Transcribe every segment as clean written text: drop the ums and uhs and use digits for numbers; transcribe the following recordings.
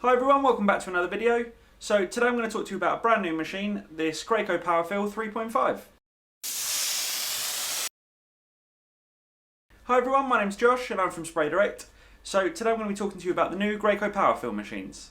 Hi everyone, welcome back to another video. So today I'm going to talk to you about a brand new machine, this Graco PowerFill 3.5. Hi everyone, my name's Josh and I'm from Spray Direct. So today I'm going to be talking to you about the new Graco PowerFill machines.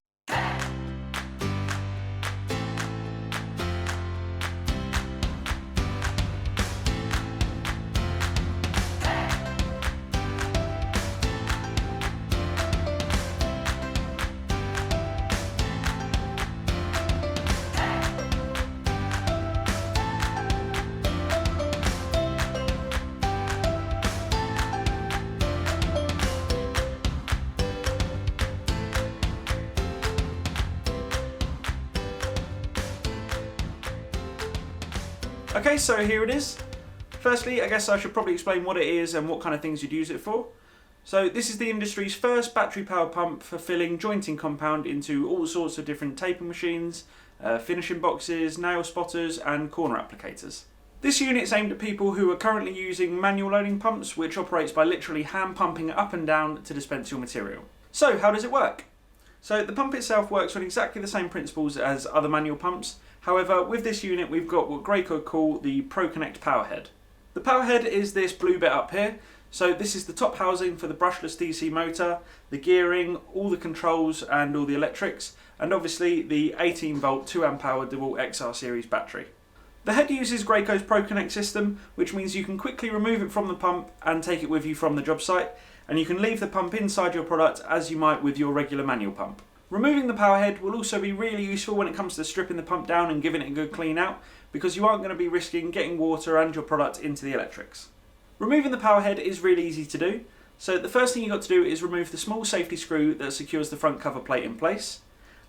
Okay, so here it is. Firstly, I guess I should probably explain what it is and what kind of things you'd use it for. So this is the industry's first battery-powered pump for filling jointing compound into all sorts of different taping machines, finishing boxes, nail spotters and corner applicators. This unit is aimed at people who are currently using manual loading pumps, which operates by literally hand pumping up and down to dispense your material. So how does it work? So the pump itself works on exactly the same principles as other manual pumps. However, with this unit we've got what Graco call the ProConnect power head. The power head is this blue bit up here. So this is the top housing for the brushless DC motor, the gearing, all the controls and all the electrics, and obviously the 18 volt 2 amp hour DeWalt XR series battery. The head uses Graco's ProConnect system, which means you can quickly remove it from the pump and take it with you from the job site, and you can leave the pump inside your product as you might with your regular manual pump. Removing the power head will also be really useful when it comes to stripping the pump down and giving it a good clean out, because you aren't going to be risking getting water and your product into the electrics. Removing the power head is really easy to do. So the first thing you've got to do is remove the small safety screw that secures the front cover plate in place.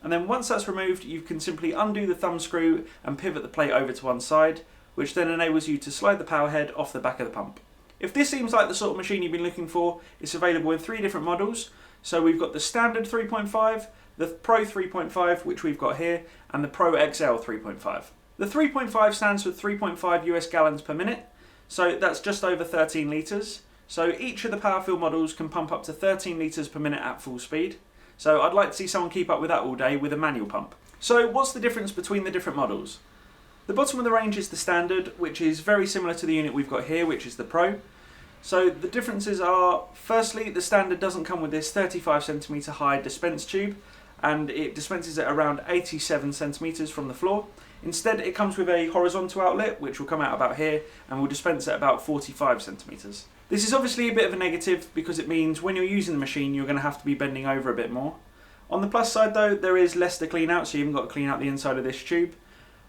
And then once that's removed, you can simply undo the thumb screw and pivot the plate over to one side, which then enables you to slide the power head off the back of the pump. If this seems like the sort of machine you've been looking for, it's available in 3 different models. So we've got the standard 3.5, the Pro 3.5, which we've got here, and the Pro XL 3.5. The 3.5 stands for 3.5 US gallons per minute, so that's just over 13 litres. So each of the PowerFill models can pump up to 13 litres per minute at full speed. So I'd like to see someone keep up with that all day with a manual pump. So what's the difference between the different models? The bottom of the range is the standard, which is very similar to the unit we've got here, which is the Pro. So the differences are, firstly, the standard doesn't come with this 35cm high dispense tube, and it dispenses at around 87 centimeters from the floor. Instead, it comes with a horizontal outlet, which will come out about here, and will dispense at about 45 centimeters. This is obviously a bit of a negative, because it means when you're using the machine, you're going to have to be bending over a bit more. On the plus side though, there is less to clean out, so you haven't got to clean out the inside of this tube.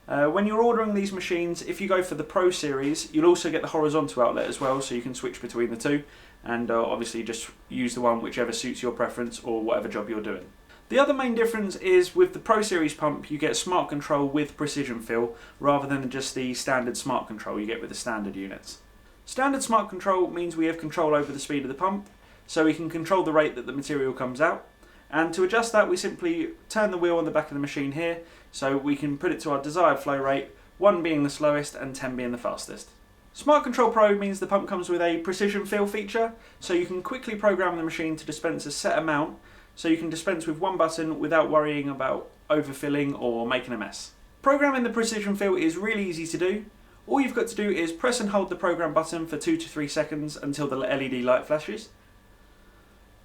When you're ordering these machines, if you go for the Pro series, you'll also get the horizontal outlet as well, so you can switch between the two, and obviously just use the one whichever suits your preference or whatever job you're doing. The other main difference is with the Pro Series pump you get smart control with precision fill rather than just the standard smart control you get with the standard units. Standard smart control means we have control over the speed of the pump, so we can control the rate that the material comes out, and to adjust that we simply turn the wheel on the back of the machine here so we can put it to our desired flow rate, 1 being the slowest and 10 being the fastest. Smart Control Pro means the pump comes with a precision fill feature, so you can quickly program the machine to dispense a set amount. So you can dispense with one button without worrying about overfilling or making a mess. Programming the precision fill is really easy to do. All you've got to do is press and hold the program button for 2 to 3 seconds until the LED light flashes.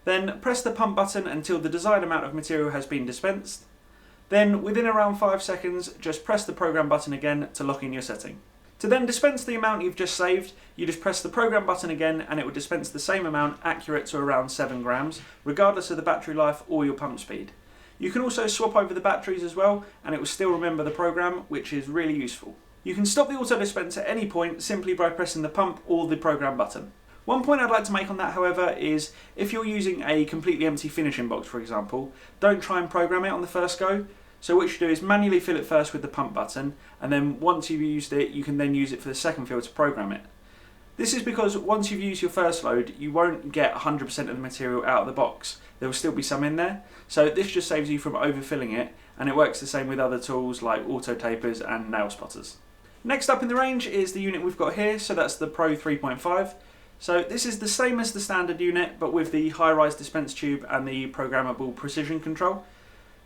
Then press the pump button until the desired amount of material has been dispensed. Then within around 5 seconds, just press the program button again to lock in your setting. To then dispense the amount you've just saved, you just press the program button again and it will dispense the same amount accurate to around 7 grams, regardless of the battery life or your pump speed. You can also swap over the batteries as well, and it will still remember the program, which is really useful. You can stop the auto dispense at any point simply by pressing the pump or the program button. One point I'd like to make on that, however, is if you're using a completely empty finishing box, for example, don't try and program it on the first go. So what you do is manually fill it first with the pump button, and then once you've used it, you can then use it for the second fill to program it. This is because once you've used your first load, you won't get 100% of the material out of the box. There will still be some in there, so this just saves you from overfilling it, and it works the same with other tools like auto tapers and nail spotters. Next up in the range is the unit we've got here, so that's the Pro 3.5. So this is the same as the standard unit, but with the high-rise dispense tube and the programmable precision control.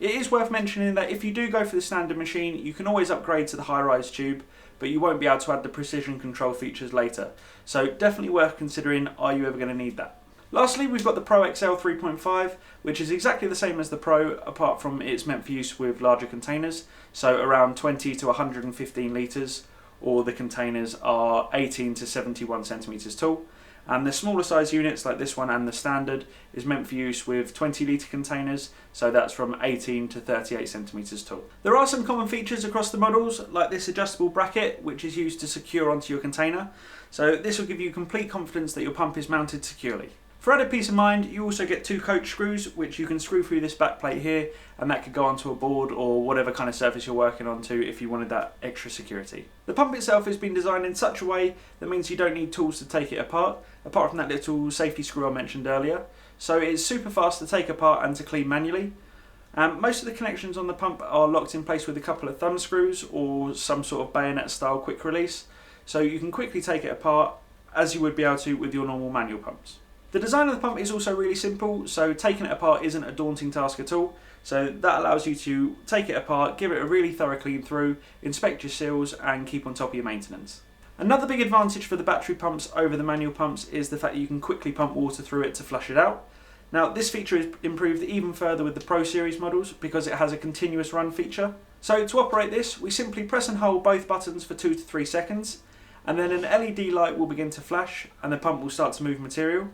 It is worth mentioning that if you do go for the standard machine, you can always upgrade to the high-rise tube, but you won't be able to add the precision control features later. So definitely worth considering, are you ever going to need that? Lastly, we've got the Pro XL 3.5, which is exactly the same as the Pro, apart from it's meant for use with larger containers, so around 20 to 115 litres, or the containers are 18 to 71 centimetres tall. And the smaller size units like this one and the standard is meant for use with 20 litre containers, so that's from 18 to 38 centimetres tall. There are some common features across the models, like this adjustable bracket, which is used to secure onto your container. So this will give you complete confidence that your pump is mounted securely. For added peace of mind, you also get 2 coach screws, which you can screw through this back plate here, and that could go onto a board or whatever kind of surface you're working onto if you wanted that extra security. The pump itself has been designed in such a way that means you don't need tools to take it apart from that little safety screw I mentioned earlier. So it's super fast to take apart and to clean manually. Most of the connections on the pump are locked in place with a couple of thumb screws or some sort of bayonet style quick release, so you can quickly take it apart as you would be able to with your normal manual pumps. The design of the pump is also really simple, so taking it apart isn't a daunting task at all. So that allows you to take it apart, give it a really thorough clean through, inspect your seals and keep on top of your maintenance. Another big advantage for the battery pumps over the manual pumps is the fact that you can quickly pump water through it to flush it out. Now this feature is improved even further with the Pro Series models because it has a continuous run feature. So to operate this, we simply press and hold both buttons for 2 to 3 seconds, and then an LED light will begin to flash and the pump will start to move material.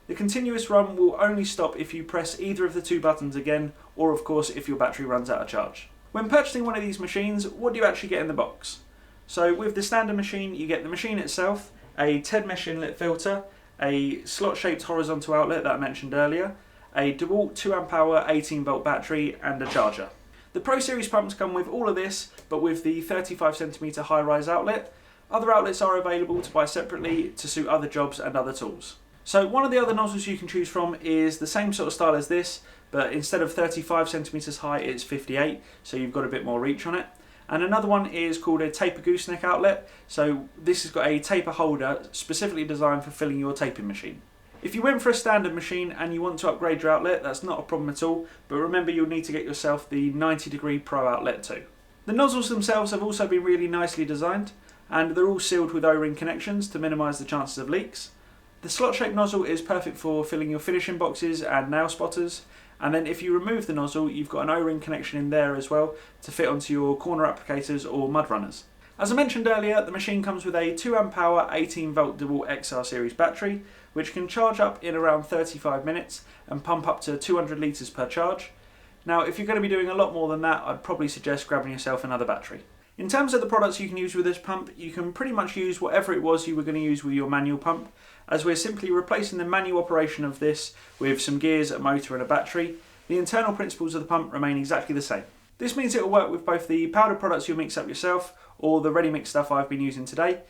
The continuous run will only stop if you press either of the 2 buttons again, or of course if your battery runs out of charge. When purchasing one of these machines, what do you actually get in the box? So with the standard machine, you get the machine itself, a 10 mesh inlet filter, a slot shaped horizontal outlet that I mentioned earlier, a DeWalt 2Ah 18 volt battery and a charger. The Pro Series pumps come with all of this, but with the 35cm high rise outlet. Other outlets are available to buy separately to suit other jobs and other tools. So one of the other nozzles you can choose from is the same sort of style as this, but instead of 35cm high, it's 58, so you've got a bit more reach on it. And another one is called a taper gooseneck outlet, so this has got a taper holder specifically designed for filling your taping machine. If you went for a standard machine and you want to upgrade your outlet, that's not a problem at all, but remember you'll need to get yourself the 90° Pro outlet too. The nozzles themselves have also been really nicely designed, and they're all sealed with O-ring connections to minimise the chances of leaks. The slot-shaped nozzle is perfect for filling your finishing boxes and nail spotters, and then if you remove the nozzle, you've got an O-ring connection in there as well to fit onto your corner applicators or mud runners. As I mentioned earlier, the machine comes with a 2Ah 18 volt DeWalt XR series battery, which can charge up in around 35 minutes and pump up to 200 litres per charge. Now, if you're going to be doing a lot more than that, I'd probably suggest grabbing yourself another battery. In terms of the products you can use with this pump, you can pretty much use whatever it was you were going to use with your manual pump, as we're simply replacing the manual operation of this with some gears, a motor and a battery. The internal principles of the pump remain exactly the same. This means it will work with both the powder products you'll mix up yourself or the ready mix stuff I've been using today.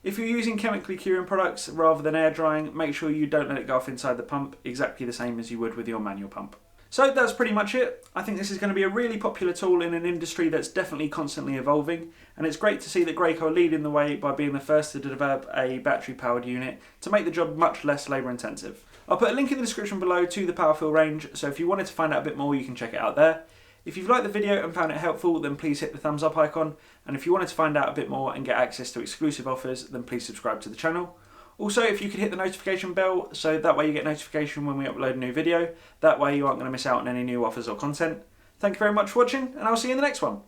If you're using chemically curing products rather than air drying, make sure you don't let it go off inside the pump, exactly the same as you would with your manual pump. So that's pretty much it. I think this is going to be a really popular tool in an industry that's definitely constantly evolving, and it's great to see that Graco are leading the way by being the first to develop a battery powered unit to make the job much less labour intensive. I'll put a link in the description below to the PowerFill range, so if you wanted to find out a bit more you can check it out there. If you've liked the video and found it helpful, then please hit the thumbs up icon, and if you wanted to find out a bit more and get access to exclusive offers, then please subscribe to the channel. Also, if you could hit the notification bell, so that way you get notification when we upload a new video, that way you aren't going to miss out on any new offers or content. Thank you very much for watching, and I'll see you in the next one.